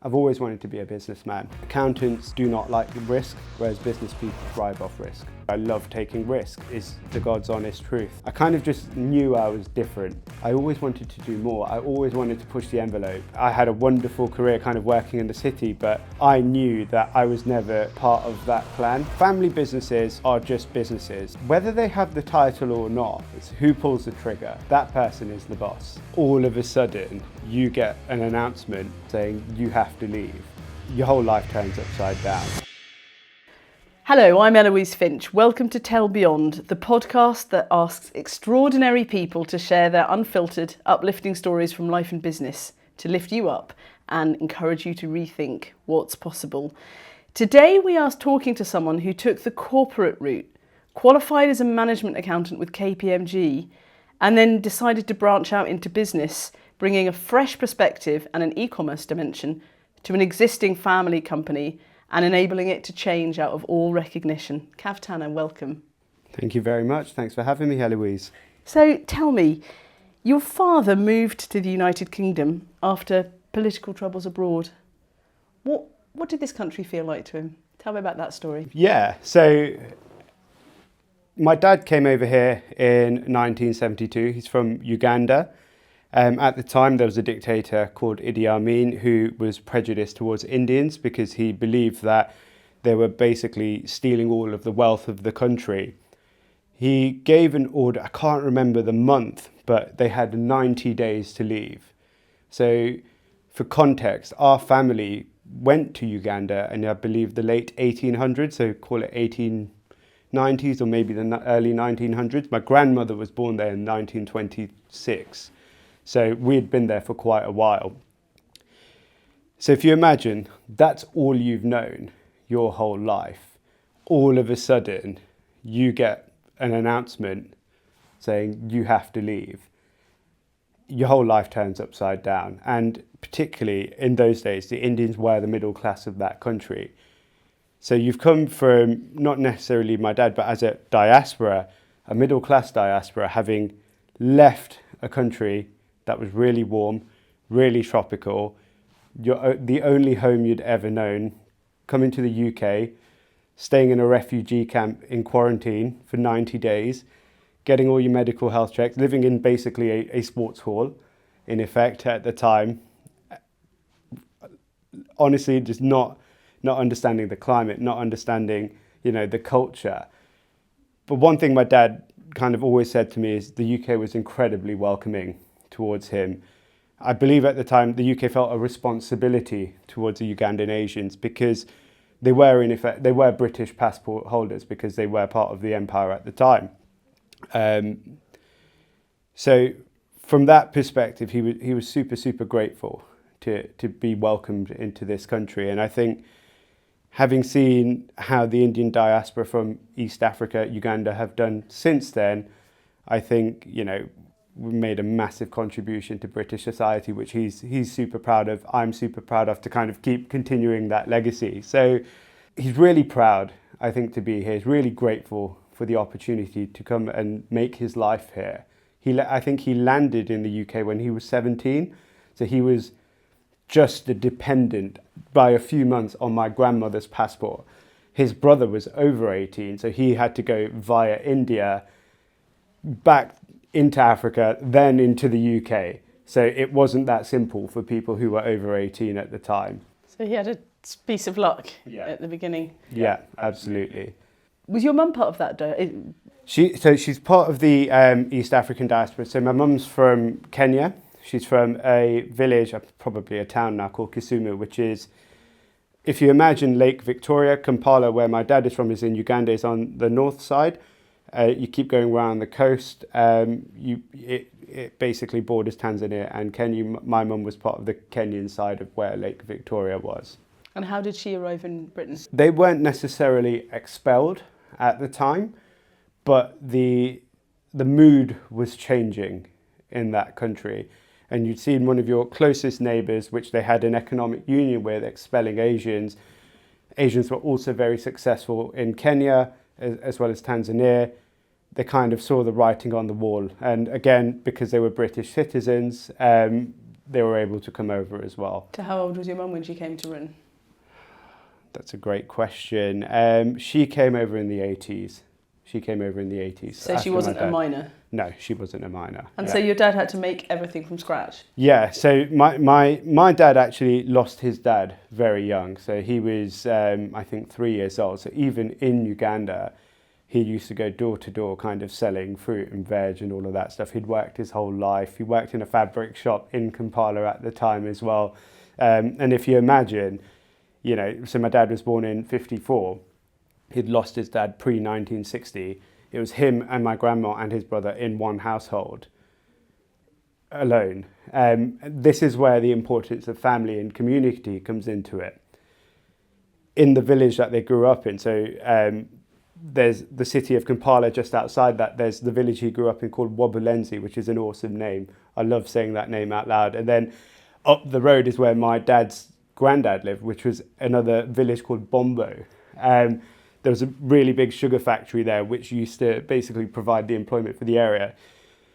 I've always wanted to be a businessman. Accountants do not like risk, whereas business people thrive off risk. I love taking risk, is the God's honest truth. I kind of just knew I was different. I always wanted to do more. I always wanted to push the envelope. I had a wonderful career kind of working in the city, but I knew that I was never part of that plan. Family businesses are just businesses. Whether they have the title or not, it's who pulls the trigger. That person is the boss. All of a sudden, you get an announcement saying you have to leave. Your whole life turns upside down. Hello, I'm Eloise Finch. Welcome to Tell Beyond, the podcast that asks extraordinary people to share their unfiltered, uplifting stories from life and business to lift you up and encourage you to rethink what's possible. Today we are talking to someone who took the corporate route, qualified as a management accountant with KPMG, and then decided to branch out into business, bringing a fresh perspective and an e-commerce dimension to an existing family company and enabling it to change out of all recognition. Tanna, welcome. Thank you very much. Thanks for having me, Eloise. So tell me, your father moved to the United Kingdom after political troubles abroad. What did this country feel like to him? Tell me about that story. Yeah, so my dad came over here in 1972. He's from Uganda. At the time, there was a dictator called Idi Amin who was prejudiced towards Indians because he believed that they were basically stealing all of the wealth of the country. He gave an order, I can't remember the month, but they had 90 days to leave. So for context, our family went to Uganda in, I believe, the late 1800s, so call it 1890s or maybe the early 1900s. My grandmother was born there in 1926. So we had been there for quite a while. So if you imagine, that's all you've known your whole life. All of a sudden, you get an announcement saying you have to leave. Your whole life turns upside down. And particularly in those days, the Indians were the middle class of that country. So you've come from, not necessarily my dad, but as a diaspora, a middle class diaspora, having left a country that was really warm, really tropical, the only home you'd ever known, coming to the UK, staying in a refugee camp in quarantine for 90 days, getting all your medical health checks, living in basically a sports hall, in effect, at the time. Honestly, just not understanding the climate, not understanding, the culture. But one thing my dad kind of always said to me is the UK was incredibly welcoming towards him. I believe at the time the UK felt a responsibility towards the Ugandan Asians because they were in effect, they were British passport holders because they were part of the empire at the time. So from that perspective, he was super grateful to be welcomed into this country. And I think having seen how the Indian diaspora from East Africa, Uganda have done since then, I think, we made a massive contribution to British society, which he's super proud of. I'm super proud of, to kind of keep continuing that legacy. So he's really proud, I think, to be here. He's really grateful for the opportunity to come and make his life here. I think he landed in the UK when he was 17. So he was just a dependent by a few months on my grandmother's passport. His brother was over 18, so he had to go via India back into Africa, then into the UK. So it wasn't that simple for people who were over 18 at the time. So he had a piece of luck at the beginning. Yeah, absolutely. Was your mum part of that? She's part of the East African diaspora. So my mum's from Kenya. She's from a village, probably a town now, called Kisumu, which is, if you imagine Lake Victoria, Kampala, where my dad is from, is in Uganda, is on the north side. You keep going around the coast. It basically borders Tanzania and Kenya. My mum was part of the Kenyan side of where Lake Victoria was. And how did she arrive in Britain? They weren't necessarily expelled at the time, but the mood was changing in that country. And you'd seen one of your closest neighbours, which they had an economic union with, expelling Asians. Asians were also very successful in Kenya as well as Tanzania. They kind of saw the writing on the wall. And again, because they were British citizens, they were able to come over as well. So how old was your mum when she came to Britain? That's a great question. She came over in the 80s. She came over in the 80s. So she wasn't a minor? No, she wasn't a minor. And so your dad had to make everything from scratch? Yeah, so my dad actually lost his dad very young. So he was, I think, 3 years old. So even in Uganda, he used to go door to door kind of selling fruit and veg and all of that stuff. He'd worked his whole life. He worked in a fabric shop in Kampala at the time as well. And if you imagine, you know, so my dad was born in 54. He'd lost his dad pre-1960. It was him and my grandma and his brother in one household alone. This is where the importance of family and community comes into it. In the village that they grew up in, so there's the city of Kampala just outside that. There's the village he grew up in called Wabulenzi, which is an awesome name. I love saying that name out loud. And then up the road is where my dad's granddad lived, which was another village called Bombo. There was a really big sugar factory there, which used to basically provide the employment for the area.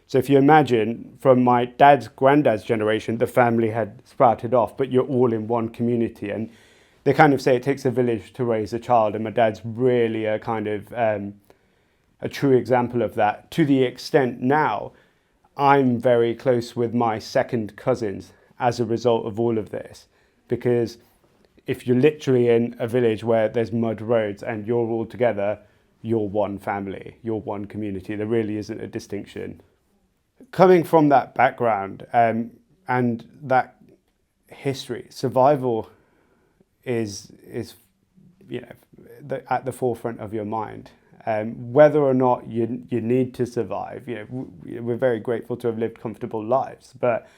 So if you imagine, from my granddad's generation, the family had sprouted off, but you're all in one community. And they kind of say it takes a village to raise a child, and my dad's really a kind of a true example of that, to the extent now I'm very close with my second cousins as a result of all of this, because if you're literally in a village where there's mud roads and you're all together, you're one family, you're one community. There really isn't a distinction. Coming from that background and that history, survival is you know, at the forefront of your mind. Whether or not you need to survive, you know, we're very grateful to have lived comfortable lives, but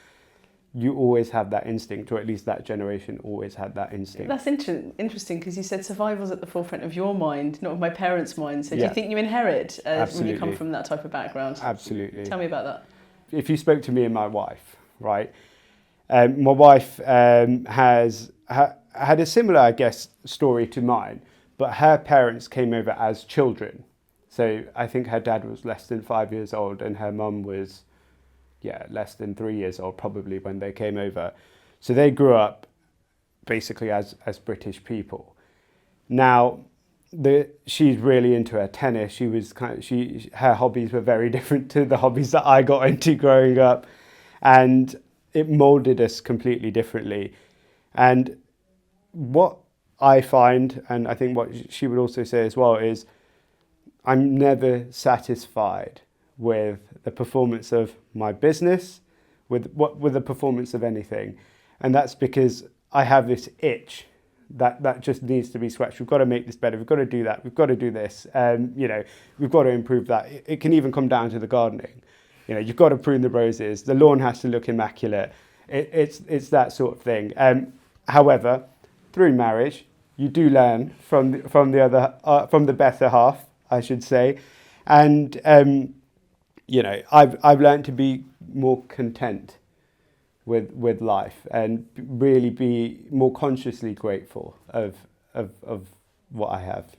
you always have that instinct, or at least that generation always had that instinct. That's interesting, because you said survival's at the forefront of your mind, not of my parents' mind. So do you think you inherit when you come from that type of background? Absolutely. Tell me about that. If you spoke to me and my wife, right? My wife has had a similar, I guess, story to mine, but her parents came over as children. So I think her dad was less than 5 years old and her mum was less than 3 years old probably when they came over. So they grew up basically as British people. Now, she's really into her tennis. She was her hobbies were very different to the hobbies that I got into growing up, and it molded us completely differently. And what I find, and I think what she would also say as well, is I'm never satisfied with the performance of my business, with the performance of anything. And that's because I have this itch that just needs to be scratched. We've got to make this better. We've got to do that. We've got to do this. You know, we've got to improve that. It can even come down to the gardening. You know, you've got to prune the roses. The lawn has to look immaculate. It's that sort of thing. However, through marriage, you do learn from the better half, I should say, and you know, I've learned to be more content with life and really be more consciously grateful of what I have.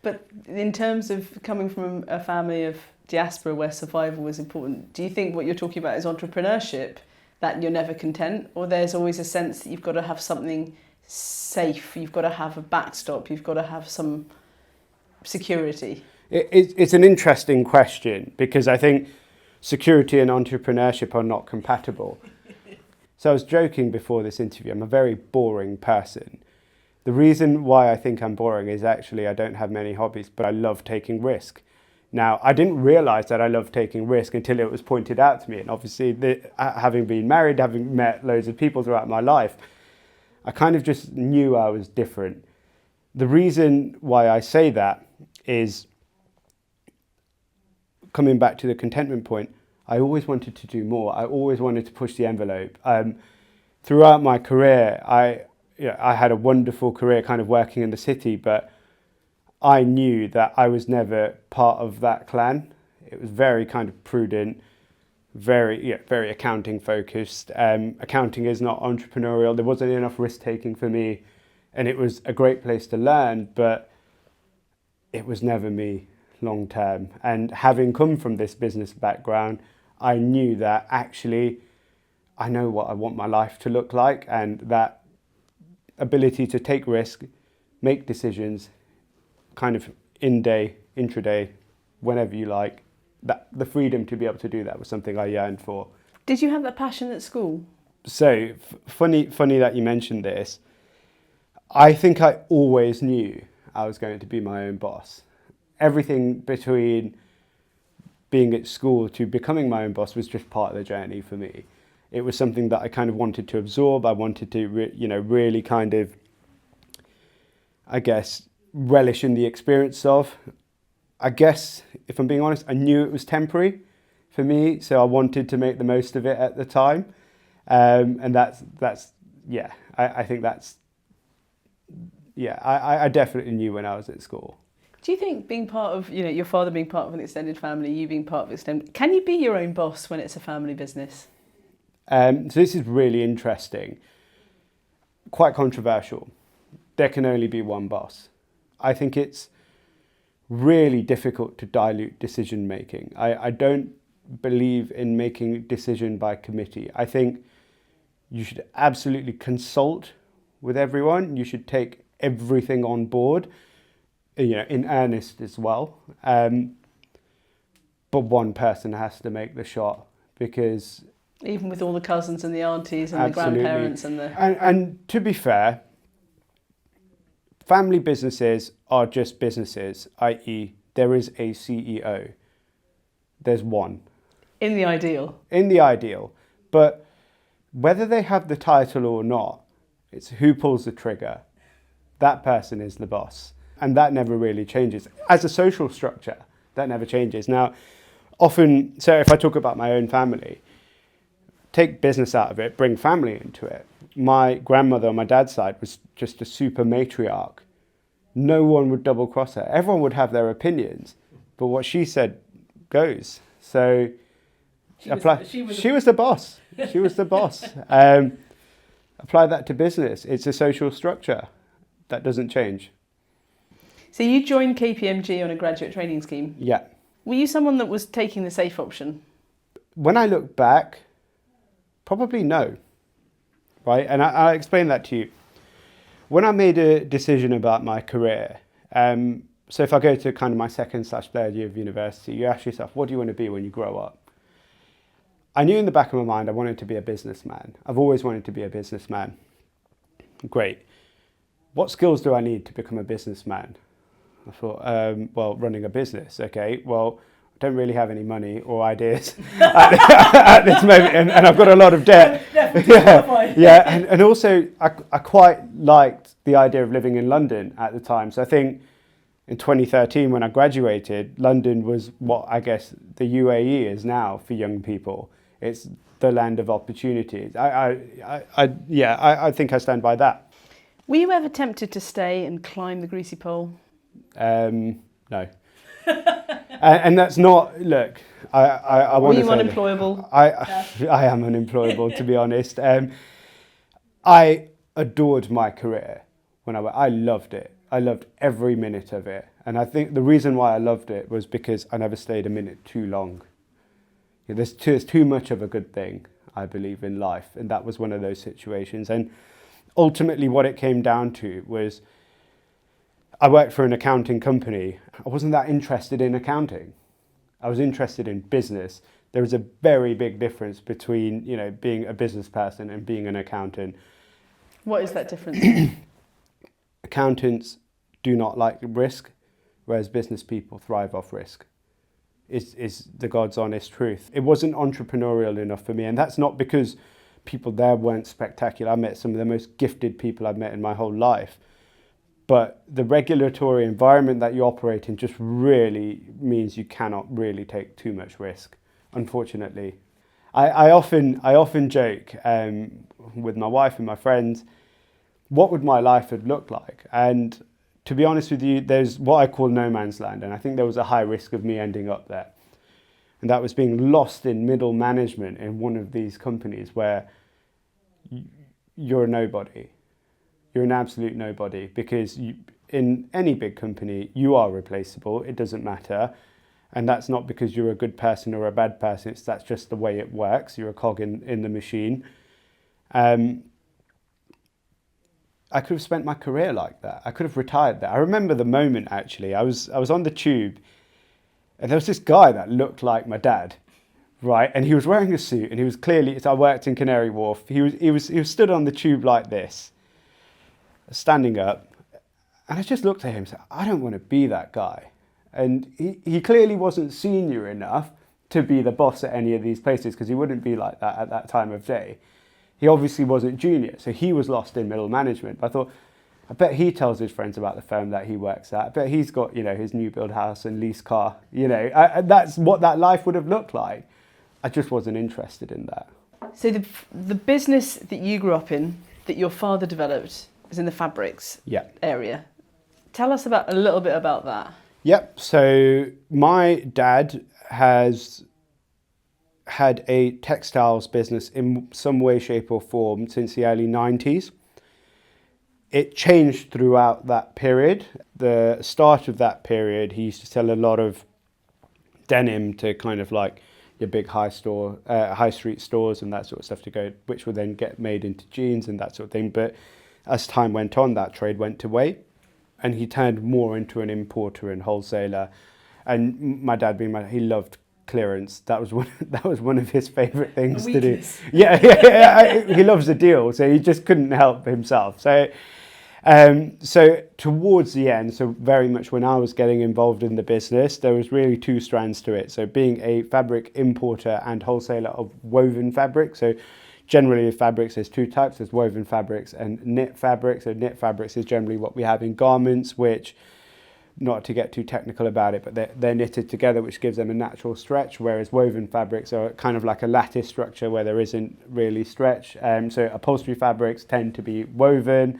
But in terms of coming from a family of diaspora where survival was important, do you think what you're talking about is entrepreneurship, that you're never content, or there's always a sense that you've got to have something safe, you've got to have a backstop, you've got to have some security? It's an interesting question, because I think security and entrepreneurship are not compatible. So I was joking before this interview, I'm a very boring person. The reason why I think I'm boring is actually I don't have many hobbies, but I love taking risk. Now, I didn't realise that I loved taking risk until it was pointed out to me. And obviously, having been married, having met loads of people throughout my life, I kind of just knew I was different. The reason why I say that is, coming back to the contentment point, I always wanted to do more. I always wanted to push the envelope. Throughout my career, I had a wonderful career kind of working in the city, but I knew that I was never part of that clan. It was very kind of prudent, very accounting focused. Accounting is not entrepreneurial. There wasn't enough risk taking for me, and it was a great place to learn, but it was never me long term. And having come from this business background, I knew that actually I know what I want my life to look like, and that ability to take risk, make decisions, kind of in-day, intraday, whenever you like, that the freedom to be able to do that was something I yearned for. Did you have that passion at school? So funny that you mentioned this. I think I always knew I was going to be my own boss. Everything between being at school to becoming my own boss was just part of the journey for me. It was something that I kind of wanted to absorb. I wanted to, really kind of, I guess, relish in the experience of. I guess, if I'm being honest, I knew it was temporary for me, so I wanted to make the most of it at the time. And that's yeah, I think that's, yeah, I definitely knew when I was at school. Do you think being part of, your father being part of an extended family, you being part of extended, can you be your own boss when it's a family business? So this is really interesting, quite controversial. There can only be one boss. I think it's really difficult to dilute decision making. I don't believe in making decision by committee. I think you should absolutely consult with everyone. You should take everything on board, in earnest as well. But one person has to make the shot, because even with all the cousins and the aunties and absolutely. The grandparents and the... And to be fair, family businesses are just businesses, i.e. there is a CEO. There's one. In the ideal. In the ideal. But whether they have the title or not, it's who pulls the trigger. That person is the boss. And that never really changes. As a social structure, that never changes. Now, often, so if I talk about my own family, take business out of it, bring family into it. My grandmother on my dad's side was just a super matriarch. No one would double cross her. Everyone would have their opinions, but what she said goes. So she was the boss. She was the boss. Apply that to business. It's a social structure that doesn't change. So you joined KPMG on a graduate training scheme? Yeah. Were you someone that was taking the safe option? When I look back, probably no. Right? And I'll explain that to you. When I made a decision about my career, so if I go to kind of my second/third year of university, you ask yourself, what do you want to be when you grow up? I knew in the back of my mind I wanted to be a businessman. I've always wanted to be a businessman. Great. What skills do I need to become a businessman? I thought, well, running a business. Okay, well, I don't really have any money or ideas at this moment, and I've got a lot of debt. And also I quite liked the idea of living in London at the time. So I think in 2013, when I graduated, London was what I guess the UAE is now for young people. It's the land of opportunities. I think I stand by that. Were you ever tempted to stay and climb the greasy pole? No. And that's not, look, I want to say... Were you unemployable? I am unemployable, to be honest. I adored my career when I loved it. I loved every minute of it. And I think the reason why I loved it was because I never stayed a minute too long. There's too much of a good thing, I believe, in life. And that was one of those situations. And ultimately what it came down to was I worked for an accounting company. I wasn't that interested in accounting. I was interested in business. There is a very big difference between, being a business person and being an accountant. What is that difference? Accountants do not like risk, whereas business people thrive off risk. Is the God's honest truth. It wasn't entrepreneurial enough for me, and that's not because people there weren't spectacular. I met some of the most gifted people I've met in my whole life. But the regulatory environment that you operate in just really means you cannot really take too much risk, unfortunately. I often joke with my wife and my friends, what would my life have looked like? And to be honest with you, there's what I call no man's land, and I think there was a high risk of me ending up there. And that was being lost in middle management in one of these companies where you're a nobody. You're an absolute nobody, because in any big company, you are replaceable. It doesn't matter. And that's not because you're a good person or a bad person. That's just the way it works. You're a cog in the machine. I could have spent my career like that. I could have retired there. I remember the moment, actually. I was on the tube, and there was this guy that looked like my dad, right? And he was wearing a suit, and he was clearly, so I worked in Canary Wharf. He was stood on the tube like this, standing up. And I just looked at him and said, I don't want to be that guy. And he clearly wasn't senior enough to be the boss at any of these places, because he wouldn't be like that at that time of day. He obviously wasn't junior, so he was lost in middle management. But I thought, I bet he tells his friends about the firm that he works at. I bet he's got, his new build house and lease car. That's what that life would have looked like. I just wasn't interested in that. So the business that you grew up in, that your father developed, is in the fabrics area. Tell us a little bit about that. Yep. So my dad has had a textiles business in some way, shape or form since the early 90s. It changed throughout that period. The start of that period, he used to sell a lot of denim to kind of like your big high street stores and that sort of stuff which would then get made into jeans and that sort of thing. But as time went on, that trade went away, and he turned more into an importer and wholesaler. And my dad, he loved clearance. That was one of his favourite things to do. Yeah. He loves a deal, so he just couldn't help himself. So towards the end, so very much when I was getting involved in the business, there was really two strands to it. So being a fabric importer and wholesaler of woven fabric. So generally fabrics, there's two types. There's woven fabrics and knit fabrics. So knit fabrics is generally what we have in garments, which, not to get too technical about it, but they're knitted together, which gives them a natural stretch, whereas woven fabrics are kind of like a lattice structure where there isn't really stretch. So upholstery fabrics tend to be woven.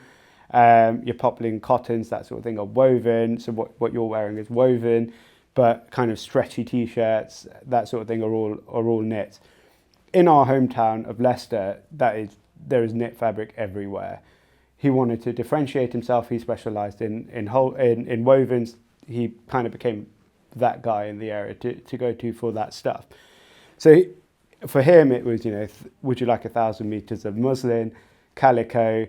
Your poplin cottons, that sort of thing, are woven. So what you're wearing is woven, but kind of stretchy t-shirts, that sort of thing, are all knit. In our hometown of Leicester, there is knit fabric everywhere. He wanted to differentiate himself. He specialised in wovens. He kind of became that guy in the area to go to for that stuff. So for him, it was, would you like 1,000 metres of muslin, calico,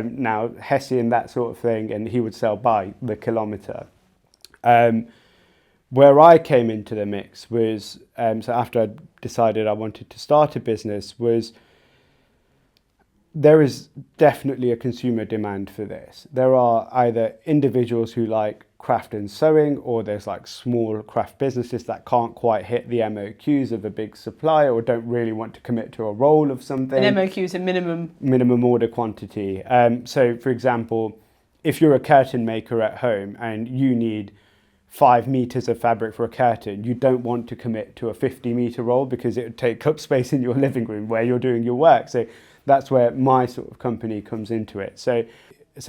now Hessian, that sort of thing, and he would sell by the kilometre. Where I came into the mix was, so after I decided I wanted to start a business, was there is definitely a consumer demand for this. There are either individuals who like craft and sewing, or there's like small craft businesses that can't quite hit the MOQs of a big supplier, or don't really want to commit to a role of something. An MOQ is a minimum order quantity. So for example, if you're a curtain maker at home and you need 5 meters of fabric for a curtain, you don't want to commit to a 50-meter roll because it would take up space in your living room where you're doing your work. So that's where my sort of company comes into it. So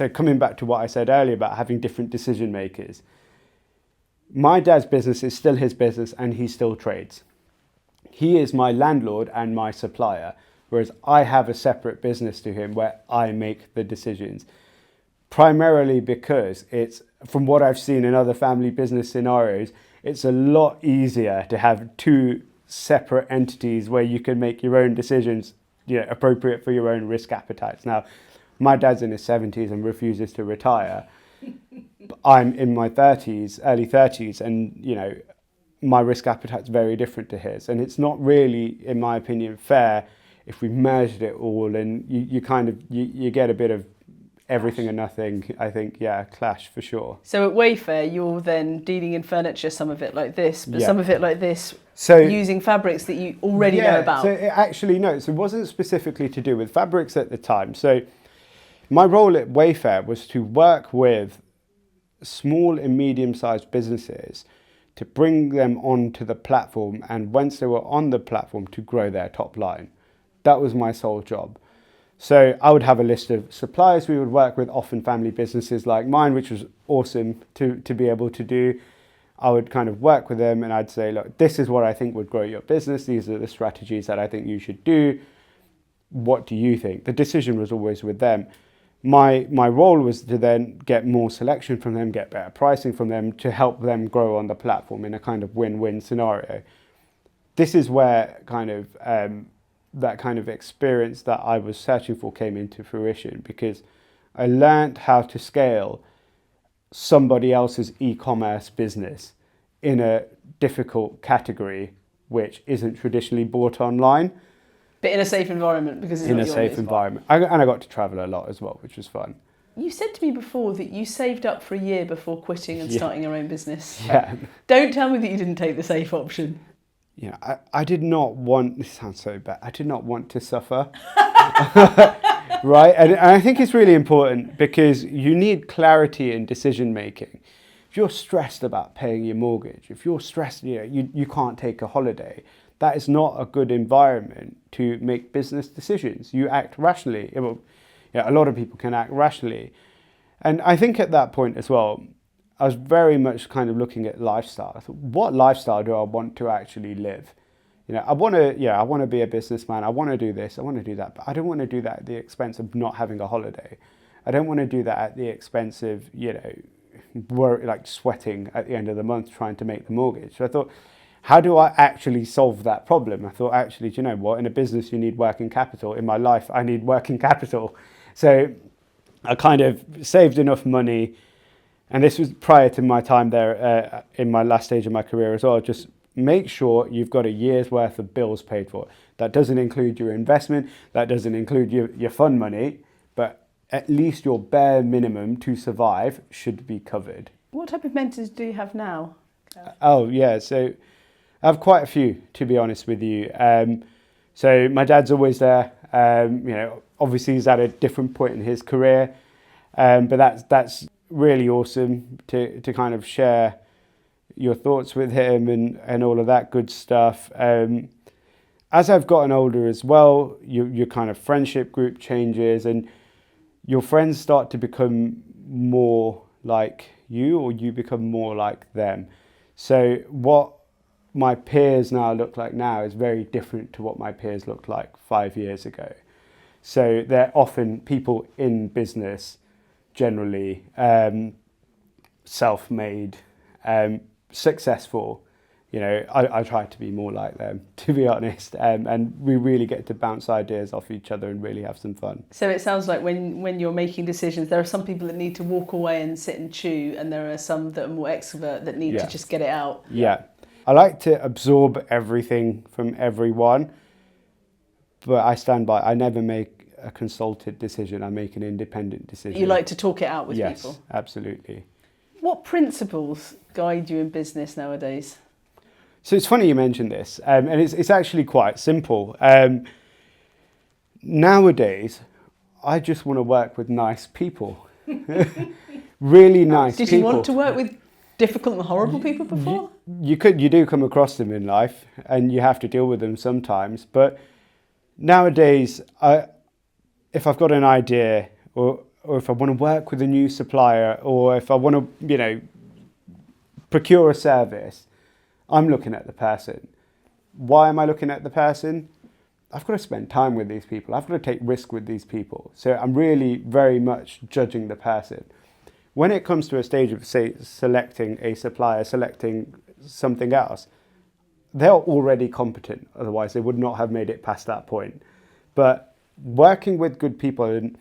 coming back to what I said earlier about having different decision makers, my dad's business is still his business and he still trades. He is my landlord and my supplier, whereas I have a separate business to him where I make the decisions. Primarily because it's, from what I've seen in other family business scenarios, it's a lot easier to have two separate entities where you can make your own decisions, appropriate for your own risk appetites. Now, my dad's in his 70s and refuses to retire. I'm in my 30s, early 30s, and my risk appetite's very different to his. And it's not really, in my opinion, fair if we merged it all, and you get a bit of everything and nothing, I think, clash for sure. So at Wayfair, you're then dealing in furniture, some of it like this, but some of it like this, so using fabrics that you already know about. So it wasn't specifically to do with fabrics at the time. So my role at Wayfair was to work with small and medium-sized businesses to bring them onto the platform, and once they were on the platform, to grow their top line. That was my sole job. So I would have a list of suppliers we would work with, often family businesses like mine, which was awesome to be able to do. I would kind of work with them and I'd say, look, this is what I think would grow your business. These are the strategies that I think you should do. What do you think? The decision was always with them. my role was to then get more selection from them, get better pricing from them, to help them grow on the platform in a kind of win-win scenario. This is where kind of that kind of experience that I was searching for came into fruition, because I learned how to scale somebody else's e-commerce business in a difficult category which isn't traditionally bought online. But in a safe environment, because it's In not a your safe environment. And I got to travel a lot as well, which was fun. You said to me before that you saved up for a year before quitting and Yeah. starting your own business. Yeah. Don't tell me that you didn't take the safe option. You know, I did not want, this sounds so bad, I did not want to suffer. Right? And I think it's really important, because you need clarity in decision making. If you're stressed about paying your mortgage, if you're stressed, you can't take a holiday, that is not a good environment to make business decisions. You act rationally. Well, a lot of people can act rationally. And I think at that point as well, I was very much kind of looking at lifestyle. I thought, what lifestyle do I want to actually live? I want to be a businessman. I want to do this. I want to do that. But I don't want to do that at the expense of not having a holiday. I don't want to do that at the expense of, like sweating at the end of the month trying to make the mortgage. So I thought, how do I actually solve that problem? I thought, actually, do you know what? In a business, you need working capital. In my life, I need working capital. So I kind of saved enough money. And this was prior to my time there in my last stage of my career as well. Just make sure you've got a year's worth of bills paid for. That doesn't include your investment. That doesn't include your fund money. But at least your bare minimum to survive should be covered. What type of mentors do you have now? Oh, yeah. So I have quite a few, to be honest with you. So my dad's always there. Obviously he's at a different point in his career. But that's really awesome to kind of share your thoughts with him and all of that good stuff. As I've gotten older as well, your kind of friendship group changes, and your friends start to become more like you, or you become more like them. So what my peers now look like now is very different to what my peers looked like 5 years ago. So they're often people in business, generally self-made, successful. I try to be more like them, to be honest, and we really get to bounce ideas off each other and really have some fun. So it sounds like when you're making decisions, there are some people that need to walk away and sit and chew, and there are some that are more extrovert that need to just get it out. Yeah. I like to absorb everything from everyone, but I stand by, I never make a consulted decision, I make an independent decision. You like to talk it out with people? Yes, absolutely. What principles guide you in business nowadays? So it's funny you mentioned this, and it's actually quite simple. Nowadays, I just want to work with nice people. Really nice people. Did you want to work with difficult and horrible people before? You do come across them in life, and you have to deal with them sometimes. But nowadays, if I've got an idea, or if I want to work with a new supplier, or if I want to, procure a service, I'm looking at the person. Why am I looking at the person? I've got to spend time with these people. I've got to take risk with these people. So I'm really very much judging the person. When it comes to a stage of, say, selecting a supplier, selecting something else, they're already competent. Otherwise, they would not have made it past that point. But working with good people and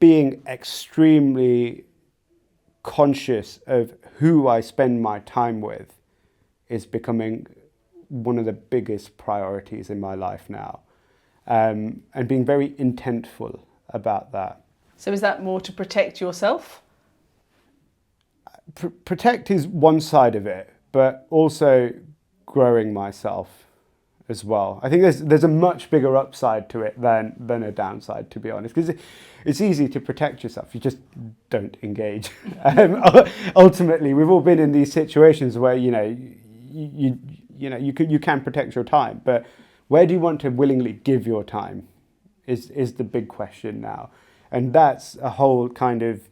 being extremely conscious of who I spend my time with is becoming one of the biggest priorities in my life now, and being very intentful about that. So is that more to protect yourself? Protect is one side of it, but also growing myself as well. I think there's a much bigger upside to it than a downside, to be honest, because it's easy to protect yourself. You just don't engage. Ultimately, we've all been in these situations where you can protect your time, but where do you want to willingly give your time is the big question now, and that's a whole kind of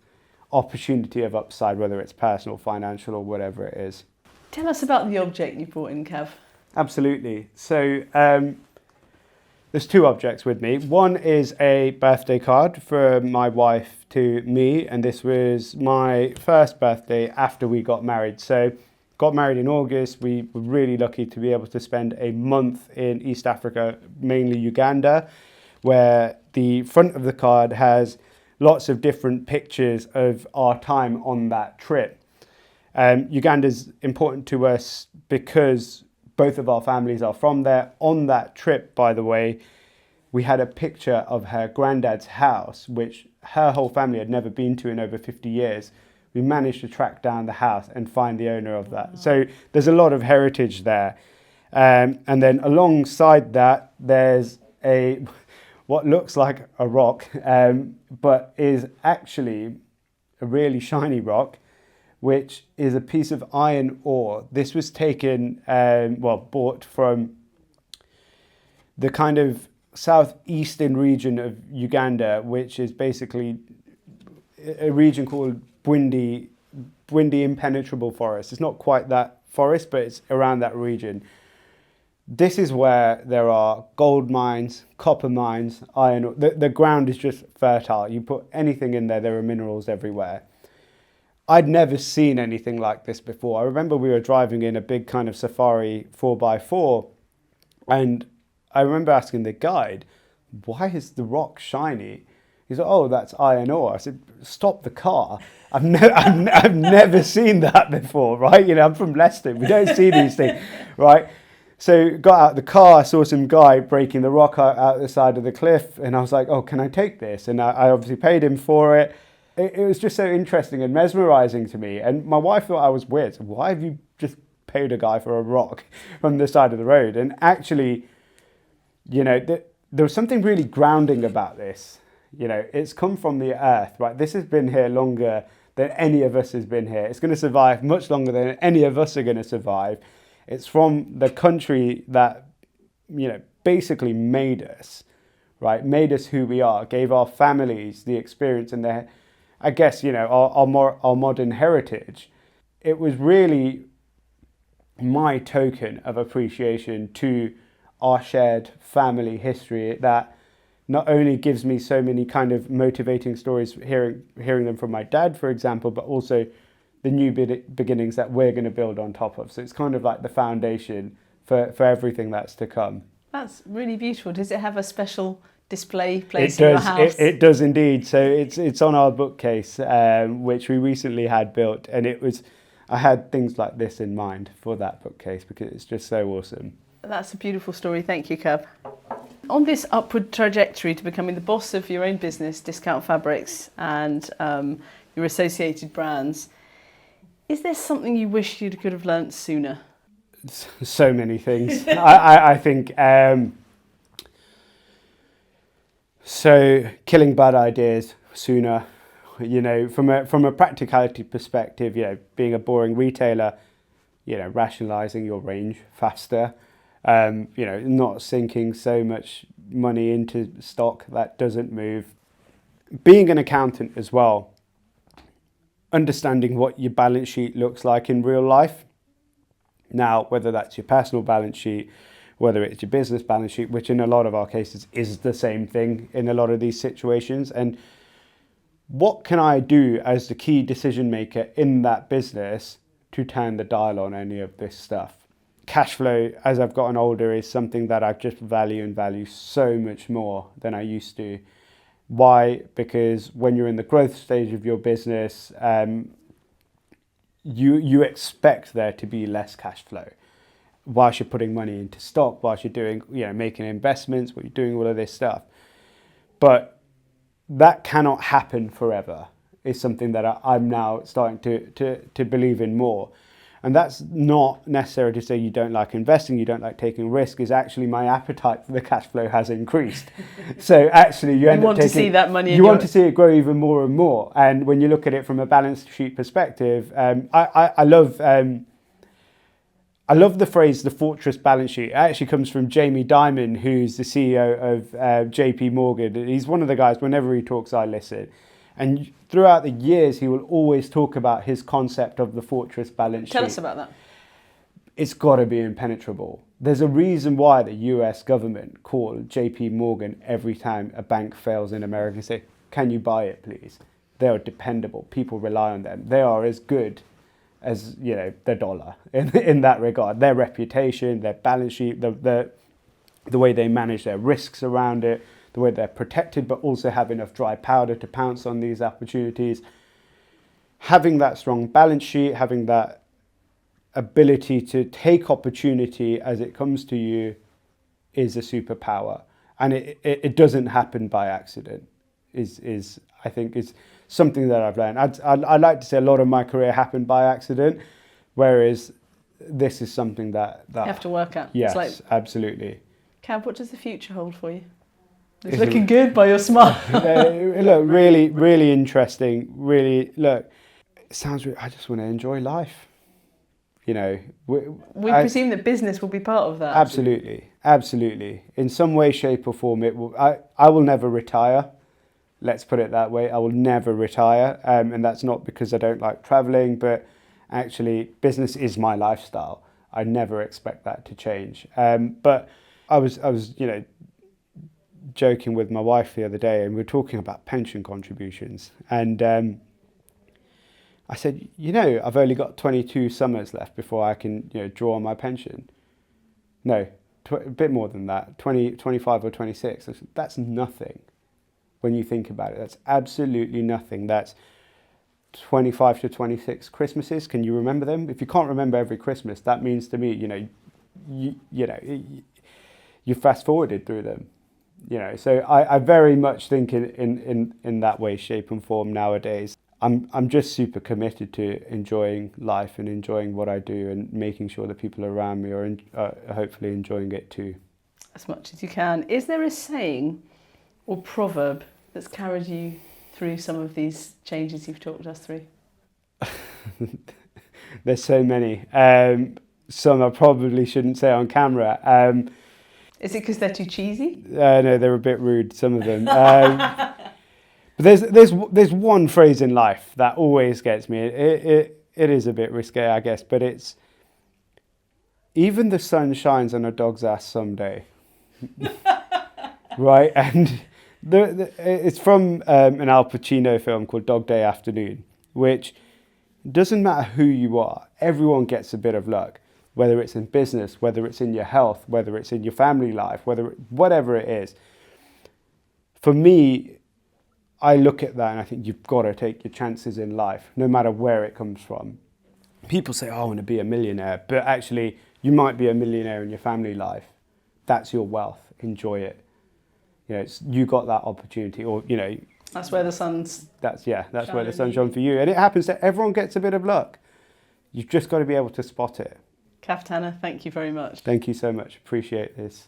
opportunity of upside, whether it's personal, financial, or whatever it is. Tell us about the object you brought in, Cav. Absolutely. So There's two objects with me. One is a birthday card from my wife to me, and this was my first birthday after we got married. So got married in August. We were really lucky to be able to spend a month in East Africa, mainly Uganda, where the front of the card has lots of different pictures of our time on that trip. Uganda's important to us because both of our families are from there. On that trip, by the way, we had a picture of her granddad's house, which her whole family had never been to in over 50 years. We managed to track down the house and find the owner of that. So there's a lot of heritage there. And then alongside that, there's what looks like a rock, but is actually a really shiny rock, which is a piece of iron ore. This was taken, bought from the kind of southeastern region of Uganda, which is basically a region called Bwindi Impenetrable Forest. It's not quite that forest, but it's around that region. This is where there are gold mines, copper mines, iron ore. The ground is just fertile. You put anything in there are minerals everywhere. I'd never seen anything like this before. I remember we were driving in a big kind of safari 4x4, and I remember asking the guide, why is the rock shiny? He's like, oh, that's iron ore. I said, stop the car. I've never seen that before, right? You know, I'm from Leicester. We don't see these things, right? So got out the car, saw some guy breaking the rock out the side of the cliff, and I was like, oh, can I take this? And I obviously paid him for it. It was just so interesting and mesmerizing to me. And my wife thought I was weird. So why have you just paid a guy for a rock from the side of the road? And actually, you know, there was something really grounding about this. You know, it's come from the earth, right? This has been here longer than any of us has been here. It's going to survive much longer than any of us are going to survive. It's from the country that, you know, basically made us, right? Made us who we are, gave our families the experience and their, I guess, you know, our modern heritage. It was really my token of appreciation to our shared family history that not only gives me so many kind of motivating stories, hearing them from my dad, for example, but also the new beginnings that we're going to build on top of. So it's kind of like the foundation for everything that's to come. That's really beautiful. Does it have a special display place in your house? It does indeed. So it's on our bookcase, which we recently had built, and I had things like this in mind for that bookcase because it's just so awesome. That's a beautiful story. Thank you, Cab. On this upward trajectory to becoming the boss of your own business, Discount Fabrics, and your associated brands, is there something you wish you could have learnt sooner? So many things. I think so. Killing bad ideas sooner. You know, from a practicality perspective, you know, being a boring retailer, you know, rationalising your range faster. You know, not sinking so much money into stock that doesn't move. Being an accountant as well, understanding what your balance sheet looks like in real life. Now, whether that's your personal balance sheet, whether it's your business balance sheet, which in a lot of our cases is the same thing in a lot of these situations. And what can I do as the key decision maker in that business to turn the dial on any of this stuff? Cash flow, as I've gotten older, is something that I just value so much more than I used to. Why? Because when you're in the growth stage of your business, you expect there to be less cash flow whilst you're putting money into stock, whilst you're doing, you know, making investments, while you're doing all of this stuff. But that cannot happen forever. Is something that I'm now starting to believe in more. And that's not necessarily to say you don't like investing, you don't like taking risk. Is actually my appetite for the cash flow has increased. So actually you end up to see that money. You want to see it grow even more and more. And when you look at it from a balance sheet perspective, I love the phrase "the fortress balance sheet." It actually comes from Jamie Dimon, who's the CEO of JP Morgan. He's one of the guys. Whenever he talks, I listen. And throughout the years, he will always talk about his concept of the fortress balance sheet. Tell us about that. It's got to be impenetrable. There's a reason why the US government call JP Morgan every time a bank fails in America and say, can you buy it, please? They are dependable. People rely on them. They are as good as, the dollar in that regard. Their reputation, their balance sheet, the way they manage their risks around it, the way they're protected, but also have enough dry powder to pounce on these opportunities. Having that strong balance sheet, having that ability to take opportunity as it comes to you is a superpower, and it doesn't happen by accident. Is I think is something that I've learned. I like to say a lot of my career happened by accident, whereas this is something that you have to work at. Yes, absolutely. Cav, what does the future hold for you? It's looking good by your smile. Look, really, really interesting. Really, look, it sounds. I just want to enjoy life. We presume that business will be part of that. Absolutely. In some way, shape or form, it will. I will never retire. Let's put it that way. I will never retire. And that's not because I don't like traveling, but actually business is my lifestyle. I never expect that to change. But I was, joking with my wife the other day, and we were talking about pension contributions. And I said, I've only got 22 summers left before I can, draw on my pension. No, a bit more than that, 25 or 26. I said, that's nothing when you think about it. That's absolutely nothing. That's 25 to 26 Christmases. Can you remember them? If you can't remember every Christmas, that means to me, you fast forwarded through them. So I very much think in that way, shape and form nowadays. I'm just super committed to enjoying life and enjoying what I do and making sure that people around me are hopefully enjoying it too. As much as you can. Is there a saying or proverb that's carried you through some of these changes you've talked us through? There's so many. Some I probably shouldn't say on camera. Is it because they're too cheesy? No, they're a bit rude, some of them. But there's one phrase in life that always gets me. It is a bit risque, I guess, but it's even the sun shines on a dog's ass someday, right? And it's from an Al Pacino film called Dog Day Afternoon, which doesn't matter who you are, everyone gets a bit of luck, whether it's in business, whether it's in your health, whether it's in your family life, whatever it is. For me, I look at that and I think you've got to take your chances in life, no matter where it comes from. People say, I want to be a millionaire, but actually you might be a millionaire in your family life. That's your wealth. Enjoy it. You got that opportunity, or, That's where the sun's That's where the sun's shone for you. And it happens that everyone gets a bit of luck. You've just got to be able to spot it. Tanna, thank you very much. Thank you so much. Appreciate this.